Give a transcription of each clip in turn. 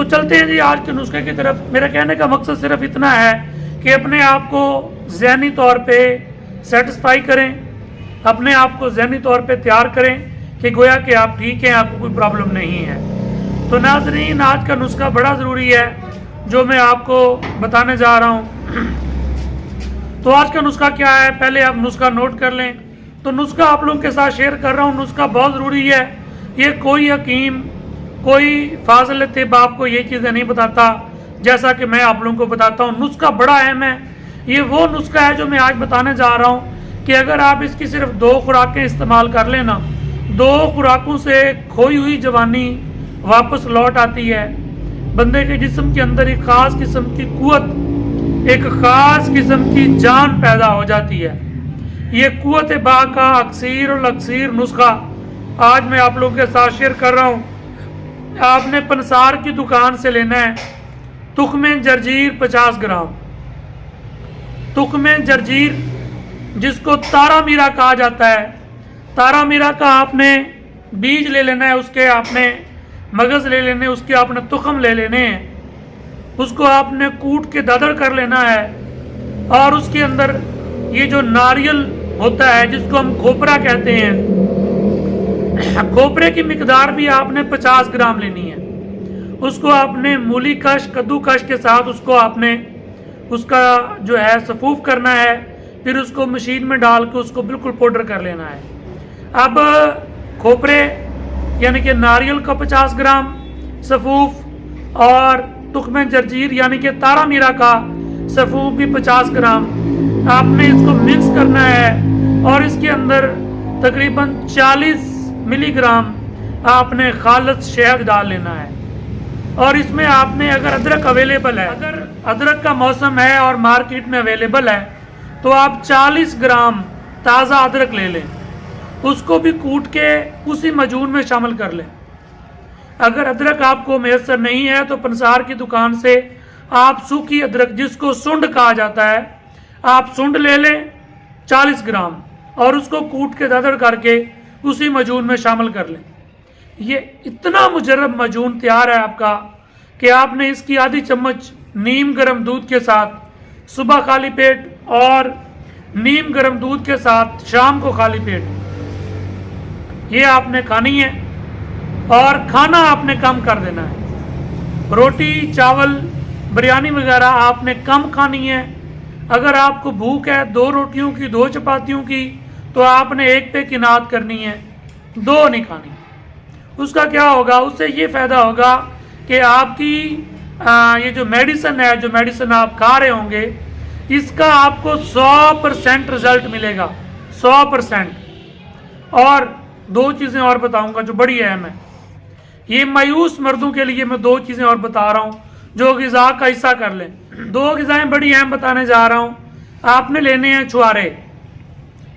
تو چلتے ہیں جی آج کے نسخے کی طرف۔ میرا کہنے کا مقصد صرف اتنا ہے کہ اپنے آپ کو ذہنی طور پہ سیٹسفائی کریں، اپنے آپ کو ذہنی طور پہ تیار کریں کہ گویا کہ آپ ٹھیک ہیں، آپ کو کوئی پرابلم نہیں ہے۔ تو ناظرین، آج کا نسخہ بڑا ضروری ہے جو میں آپ کو بتانے جا رہا ہوں۔ تو آج کا نسخہ کیا ہے، پہلے آپ نسخہ نوٹ کر لیں۔ تو نسخہ آپ لوگوں کے ساتھ شیئر کر رہا ہوں، نسخہ بہت ضروری ہے۔ یہ کوئی حکیم، کوئی فاضل طب آپ کو یہ چیزیں نہیں بتاتا جیسا کہ میں آپ لوگوں کو بتاتا ہوں۔ نسخہ بڑا اہم ہے۔ یہ وہ نسخہ ہے جو میں آج بتانے جا رہا ہوں کہ اگر آپ اس کی صرف 2 خوراکیں استعمال کر لینا، 2 خوراکوں سے کھوئی ہوئی جوانی واپس لوٹ آتی ہے۔ بندے کے جسم کے اندر ایک خاص قسم کی قوت، ایک خاص قسم کی جان پیدا ہو جاتی ہے۔ یہ قوت با کا اکثیر الاکثیر نسخہ آج میں آپ لوگوں کے ساتھ شیئر کر رہا ہوں۔ آپ نے پنسار کی دکان سے لینا ہے تخم جرجیر 50 گرام۔ تخم جرجیر جس کو تارا میرا کہا جاتا ہے، تارا میرا کا آپ نے بیج لے لینا ہے، اس کے آپ نے مغز لے لینے، اس کے آپ نے تخم لے لینے ہیں، اس کو آپ نے کوٹ کے دادر کر لینا ہے، اور اس کے اندر یہ جو ناریل ہوتا ہے جس کو ہم کھوپرا کہتے ہیں، کھوپرے کی مقدار بھی آپ نے 50 گرام لینی ہے۔ اس کو آپ نے مولی کش، کدو کش کے ساتھ اس کو آپ نے اس کا جو ہے صفوف کرنا ہے، پھر اس کو مشین میں ڈال کے اس کو بالکل پاؤڈر کر لینا ہے۔ اب کھوپرے یعنی کہ ناریل کا 50 گرام صفوف اور تخم جرجیر یعنی کہ تارا میرا کا صفوف بھی 50 گرام آپ نے اس کو مکس کرنا ہے، اور اس کے اندر تقریباً 40 ملی گرام آپ نے خالص شہد ڈال لینا ہے۔ اور اس میں آپ نے اگر ادرک اویلیبل ہے، اگر ادرک کا موسم ہے اور مارکیٹ میں اویلیبل ہے تو آپ 40 گرام تازہ ادرک لے لیں، اس کو بھی کوٹ کے اسی معجون میں شامل کر لیں۔ اگر ادرک آپ کو میسر نہیں ہے تو پنسار کی دکان سے آپ سوکھی ادرک جس کو سنڈ کہا جاتا ہے، آپ سنڈ لے لیں 40 گرام اور اس کو کوٹ کے دادر کر کے اسی معجون میں شامل کر لیں۔ یہ اتنا مجرب معجون تیار ہے آپ کا کہ آپ نے اس کی آدھی چمچ نیم گرم دودھ کے ساتھ صبح خالی پیٹ اور نیم گرم دودھ کے ساتھ شام کو خالی پیٹ یہ آپ نے کھانی ہے، اور کھانا آپ نے کم کر دینا ہے۔ روٹی، چاول، بریانی وغیرہ آپ نے کم کھانی ہے۔ اگر آپ کو بھوک ہے 2 روٹیوں کی، 2 چپاتیوں کی، تو آپ نے 1 پہ قناعت کرنی ہے، 2 نہیں کھانی۔ اس کا کیا ہوگا، اس سے یہ فائدہ ہوگا کہ آپ کی یہ جو میڈیسن ہے، جو میڈیسن آپ کھا رہے ہوں گے، اس کا آپ کو 100% رزلٹ ملے گا، 100%۔ اور 2 چیزیں اور بتاؤں گا جو بڑی اہم ہے۔ یہ مایوس مردوں کے لیے میں 2 چیزیں اور بتا رہا ہوں جو غذا کا حصہ کر لیں۔ 2 غذائیں بڑی اہم بتانے جا رہا ہوں۔ آپ نے لینے ہیں چھوارے،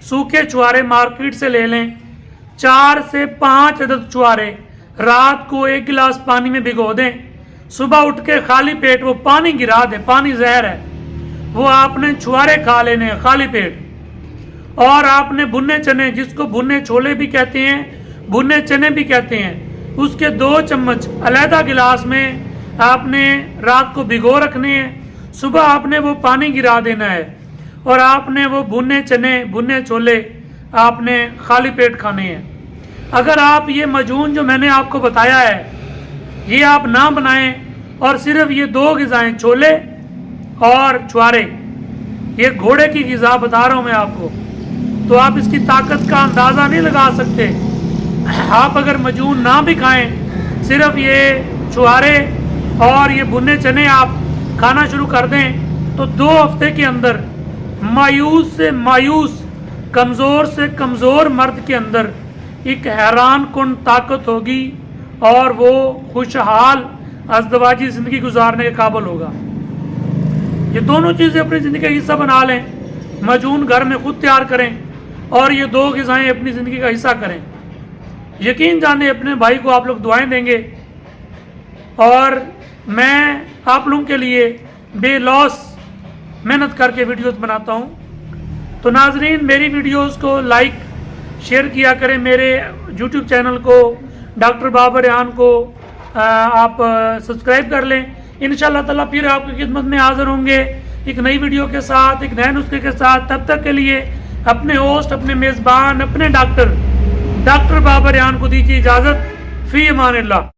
سوکھے چھوارے مارکیٹ سے لے لیں، 4 سے 5 عدد چھوارے رات کو 1 گلاس پانی میں بھگو دیں، صبح اٹھ کے خالی پیٹ وہ پانی گرا دیں، پانی زہر ہے، وہ آپ نے چھوارے کھا لینے ہیں خالی پیٹ۔ اور آپ نے بھنے چنے، جس کو بھنے چھولے بھی کہتے ہیں، بھنے چنے بھی کہتے ہیں، اس کے 2 چمچ علیحدہ گلاس میں آپ نے رات کو بھگو رکھنے ہیں، صبح آپ نے وہ پانی گرا دینا ہے، اور آپ نے وہ بھنے چنے، بھنے چھولے آپ نے خالی پیٹ کھانے ہیں۔ اگر آپ یہ معجون جو میں نے آپ کو بتایا ہے یہ آپ نہ بنائیں اور صرف یہ 2 غذائیں چھولے اور چھوارے، یہ گھوڑے کی غذا بتا رہا ہوں میں آپ کو، تو آپ اس کی طاقت کا اندازہ نہیں لگا سکتے۔ آپ اگر معجون نہ بھی کھائیں، صرف یہ چھوارے اور یہ بھنے چنے آپ کھانا شروع کر دیں تو 2 ہفتے کے اندر مایوس سے مایوس، کمزور سے کمزور مرد کے اندر ایک حیران کن طاقت ہوگی، اور وہ خوشحال ازدواجی زندگی گزارنے کے قابل ہوگا۔ یہ دونوں چیزیں اپنی زندگی کا حصہ بنا لیں، معجون گھر میں خود تیار کریں، اور یہ 2 غذائیں اپنی زندگی کا حصہ کریں۔ یقین جانے اپنے بھائی کو آپ لوگ دعائیں دیں گے، اور میں آپ لوگوں کے لیے بے لوث محنت کر کے ویڈیوز بناتا ہوں۔ تو ناظرین، میری ویڈیوز کو لائک شیئر کیا کریں، میرے یوٹیوب چینل کو، ڈاکٹر بابر ریحان کو آپ سبسکرائب کر لیں. انشاءاللہ تعالیٰ پھر آپ کی خدمت میں حاضر ہوں گے ایک نئی ویڈیو کے ساتھ, ایک نئے نسخے کے ساتھ. تب تک کے لیے اپنے ہوسٹ, اپنے میزبان, اپنے ڈاکٹر بابر ریحان کو دیجیے اجازت. فی امان اللہ.